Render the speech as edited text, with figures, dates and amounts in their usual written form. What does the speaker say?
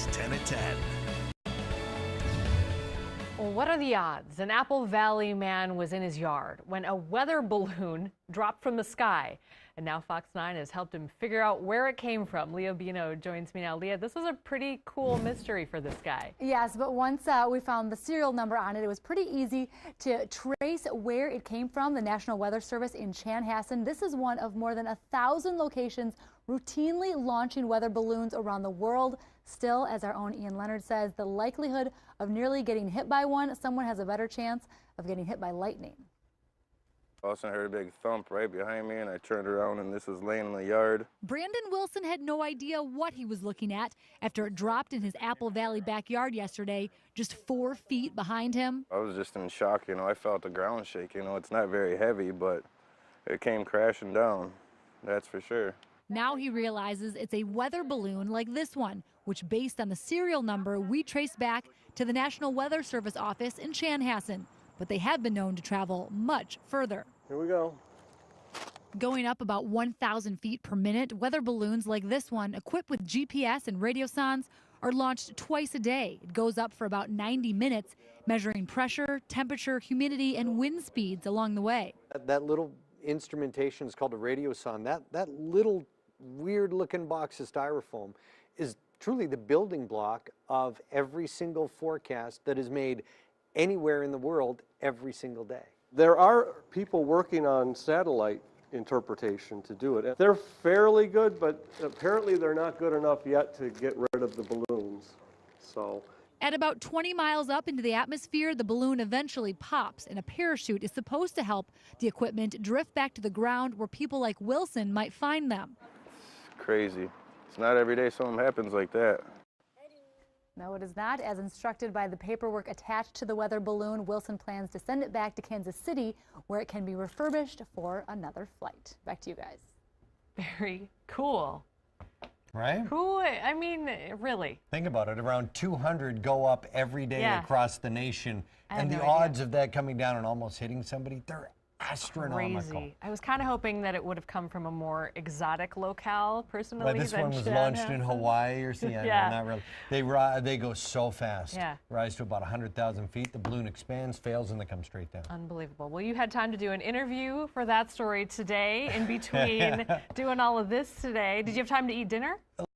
News 10 at 10. Well, what are the odds? An Apple Valley man was in his yard when a weather balloon dropped from the sky. And now Fox 9 has helped him figure out where it came from. Leah Bino joins me now. Leah, this was a pretty cool mystery for this guy. Yes, but once we found the serial number on it, it was pretty easy to trace where it came from. The National Weather Service in Chanhassen. This is one of more than 1,000 locations routinely launching weather balloons around the world. Still, as our own Ian Leonard says, the likelihood of nearly getting hit by one, someone has a better chance of getting hit by lightning. All of a sudden I heard a big thump right behind me, and I turned around, and this was laying in the yard. Brandon Wilson had no idea what he was looking at after it dropped in his Apple Valley backyard yesterday, just 4 feet behind him. I was just in shock, I felt the ground shake. It's not very heavy, but it came crashing down, that's for sure. Now he realizes it's a weather balloon like this one, which based on the serial number we traced back to the National Weather Service office in Chanhassen. But they have been known to travel much further. Here we go. Going up about 1,000 feet per minute, weather balloons like this one, equipped with GPS and radiosondes, are launched twice a day. It goes up for about 90 minutes, measuring pressure, temperature, humidity, and wind speeds along the way. That little instrumentation is called a radiosonde. That little weird-looking box of styrofoam is truly the building block of every single forecast that is made anywhere in the world every single day. There are people working on satellite interpretation to do it. They're fairly good, but apparently they're not good enough yet to get rid of the balloons. So, at about 20 miles up into the atmosphere, the balloon eventually pops, and a parachute is supposed to help the equipment drift back to the ground where people like Wilson might find them. It's crazy. It's not every day something happens like that. No, it is not. As instructed by the paperwork attached to the weather balloon, Wilson plans to send it back to Kansas City, where it can be refurbished for another flight. Back to you guys. Very cool. Right? Who, I mean, really. Think about it. Around 200 go up every day across the nation. And the odds of that coming down and almost hitting somebody, they're astronomical. Crazy. I was kind of hoping that it would have come from a more exotic locale, personally. But this one was launched in Hawaii or something. Yeah. Not really. They go so fast. Yeah. Rise to about 100,000 feet. The balloon expands, fails, and they come straight down. Unbelievable. Well, you had time to do an interview for that story today in between doing all of this today. Did you have time to eat dinner?